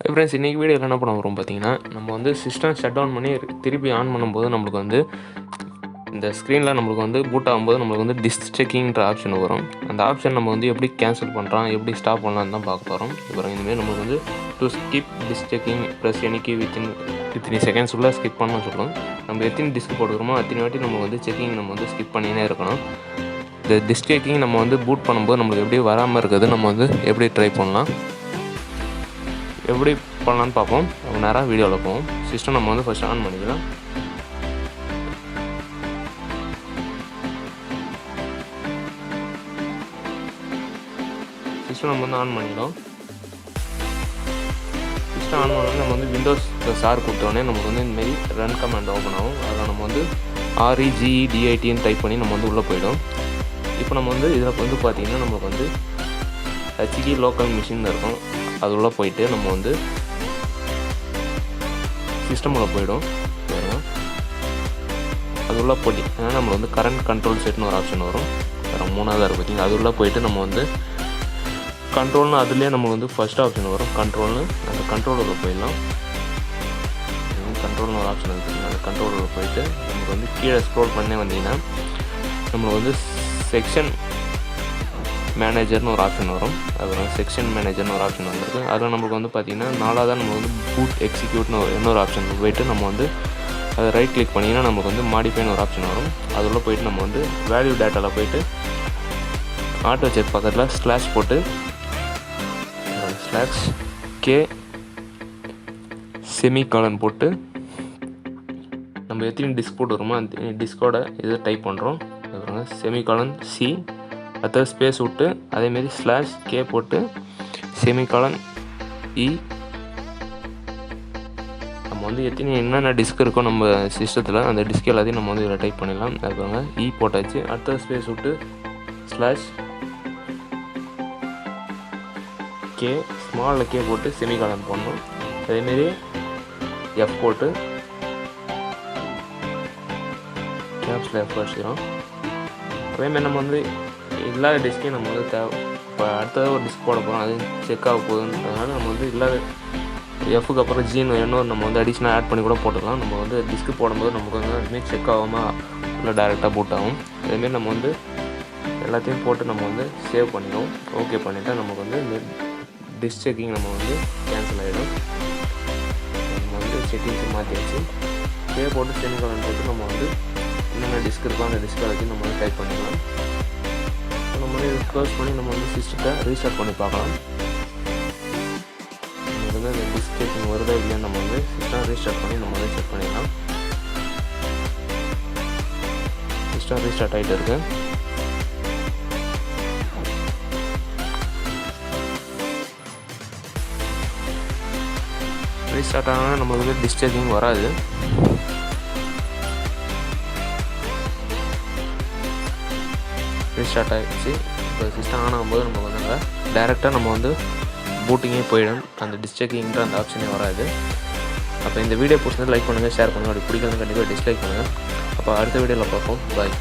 Friends இன்றைக்கி வீடியோவில் என்ன பண்ண போகிறோம் பார்த்தீங்கன்னா, நம்ம வந்து சிஸ்டம் ஷட் டவுன் பண்ணி திருப்பி ஆன் பண்ணும்போது நம்மளுக்கு வந்து இந்த ஸ்க்ரீனில் நம்மளுக்கு வந்து பூட் ஆகும்போது நம்மளுக்கு வந்து டிஸ்க் செக்கிங்ன்ற ஆப்ஷன் வரும். அந்த ஆப்ஷன் நம்ம வந்து எப்படி கேன்சல் பண்ணுறோம், எப்படி ஸ்டாப் பண்ணலான்னு தான் பார்க்க போகிறோம். இப்போ இனிமேல் நம்மளுக்கு வந்து to skip disk checking plus எனக்கு வித்தின் செகண்ட்ஸ் உள்ள ஸ்கிப் பண்ண சொல்லும். நம்ம எத்தனை டிஸ்க் போட்டுக்கிறோமோ அத்தனை வாட்டி நம்ம வந்து செக்கிங் நம்ம வந்து ஸ்கிப் பண்ணினே இருக்கணும். இந்த டிஸ்க் செக்கிங் நம்ம வந்து பூட் பண்ணும்போது நம்மளுக்கு எப்படி வராமல் இருக்குது, நம்ம வந்து எப்படி ட்ரை பண்ணலாம், எப்படி பண்ணலான்னு பார்ப்போம். நம்ம நேராக வீடியோவில் போவோம். சிஸ்டம் நம்ம வந்து ஃபஸ்ட் ஆன் பண்ணிக்கலாம். சிஸ்டம் நம்ம வந்து ஆன் பண்ணிக்கலாம். சிஸ்டம் ஆன் பண்ணோடனே நம்ம வந்து விண்டோஸ் சார் கொடுத்தோடனே நமக்கு வந்து இந்தமாரி ரன் கமாண்ட் ஓப்பன் ஆகும். அதில் நம்ம வந்து REGEDITன்னு டைப் பண்ணி நம்ம வந்து உள்ளே போயிடும். இப்போ நம்ம வந்து இதில் வந்து பார்த்திங்கன்னா நமக்கு வந்து HG லோக்கல் மிஷின் இருக்கும். அது உள்ளே போயிட்டு நம்ம வந்து சிஸ்டம் உள்ள போயிடும். அது உள்ளே போட்டிங்கன்னா நம்ம வந்து கரண்ட் கண்ட்ரோல் செட்னு ஒரு ஆப்ஷன் வரும். வேறு மூணாவதாக இருக்குது பார்த்திங்கன்னா. அது உள்ளே போயிட்டு நம்ம வந்து கண்ட்ரோல்னு அதுலேயே நமக்கு வந்து ஃபஸ்ட் ஆப்ஷன் வரும் கண்ட்ரோல்னு. அந்த கண்ட்ரோலில் போயிடலாம். கண்ட்ரோல்னு ஒரு ஆப்ஷன் இருக்குது. அந்த கண்ட்ரோலில் போயிட்டு நமக்கு வந்து கீழே ஸ்க்ரோல் பண்ணே வந்தீங்கன்னா நம்மளுக்கு வந்து செக்ஷன் மேனேஜர்னு ஒரு ஆப்ஷன் வரும். அப்புறம் செக்ஷன் மேனேஜர்னு ஒரு ஆப்ஷன் வந்துருக்கு. அதில் நம்மளுக்கு வந்து பார்த்திங்கன்னா நாலாவதாக நம்ம வந்து பூட் எக்ஸிக்யூட்னு இன்னொரு ஆப்ஷன் போயிட்டு நம்ம வந்து அதை ரைட் கிளிக் பண்ணிங்கன்னா நமக்கு வந்து மாடிஃபைன்னு ஒரு ஆப்ஷன் வரும். அதுள்ள போயிட்டு நம்ம வந்து வேல்யூ டேட்டாவில் போயிட்டு ஆட்டோ செக் பக்கத்தில் ஸ்லாஷ் போட்டு ஸ்லாஷ் கே செமிகாலன் போட்டு நம்ம எத்தனை டிஸ்க் போட்டு வருமோ அந்த டிஸ்கோட இதை டைப் பண்ணுறோம். அப்புறம் செமிகாலன் சி அதை ஸ்பேஸ் விட்டு அதேமாரி ஸ்லாஷ் கே போட்டு செமிகாலன் இ நம்ம வந்து என்னென்ன டிஸ்க் இருக்கோ நம்ம சிஸ்டத்தில் அந்த டிஸ்க் எல்லாத்தையும் நம்ம வந்து இதில் டைப் பண்ணிடலாம். அதுக்காக இ போட்டாச்சு. அடுத்த ஸ்பேஸ் விட்டு ஸ்லாஷ் கே ஸ்மாலில் கே போட்டு செமிகாலன் போடணும். அதேமாரி எஃப் போட்டு கேப்ஸில் எஃப் வச்சுக்கிறோம். அதேமாதிரி நம்ம வந்து இல்லாத டிஸ்கையும் நம்ம வந்து இப்போ அடுத்ததாக ஒரு டிஸ்க் போட போகிறோம், அது செக் ஆக போகுதுன்னு. அதனால் நம்ம வந்து இல்லாத எஃப்க்கு அப்புறம் ஜீனு இன்னொரு நம்ம வந்து அடிஷ்னல் ஆட் பண்ணி கூட போட்டுக்கலாம். நம்ம வந்து டிஸ்க்கு போடும்போது நமக்கு வந்து அதுமாரி செக் ஆகாமல் இல்லை டேரெக்டாக பூட் ஆகும். அதேமாரி நம்ம வந்து எல்லாத்தையும் போட்டு நம்ம வந்து சேவ் பண்ணிடுவோம். ஓகே பண்ணிவிட்டால் நமக்கு வந்து இந்த டிஸ்க் செக்கிங் நம்ம வந்து கேன்சல் ஆகிடும். நம்ம வந்து செட்டிங்ஸை மாற்றி வச்சு சேவ் போட்டு செமிகாலன் போட்டு நம்ம வந்து என்னென்ன டிஸ்க் இருக்கோ அந்த டிஸ்க் எல்லாத்தையும் நம்ம வந்து டைப் பண்ணிக்கலாம். நம்ம வந்து இது க்ளோஸ் பண்ணி நம்ம வந்து சிஸ்டத்தை ரீஸ்டார்ட் பண்ணி பார்க்கலாம். நமக்கு வந்து இந்த டிஸ்க் செக்கிங் வருதா இல்லையான்னு நம்ம வந்து சிஸ்டம் ரீஸ்டார்ட் பண்ணி நம்ம வந்து செக் பண்ணிக்கலாம். சிஸ்டம் ரீஸ்டார்ட் ஆகிட்டு இருக்கு. ரீஸ்டார்ட் ஆனால் நம்மளுக்கு வந்து டிஸ்க் செக்கிங் வராது. ரீஸ்டார்ட் ஆகிடுச்சு. இப்போ சிஸ்டம் ஆன் ஆகும்போது நம்ம வந்து டேரெக்டாக நம்ம வந்து பூட்டிங்கே போயிடும். அந்த டிஸ்க் செக்கிங்கிற அந்த ஆப்ஷனே வராது. அப்போ இந்த வீடியோ பிடிச்சது லைக் பண்ணுங்கள், ஷேர் பண்ணுங்கள். அப்படி பிடிக்கிறது கண்டிப்பாக டிஸ்லைக் பண்ணுங்கள். அப்போ அடுத்த வீடியோவில் பார்ப்போம். பாய்.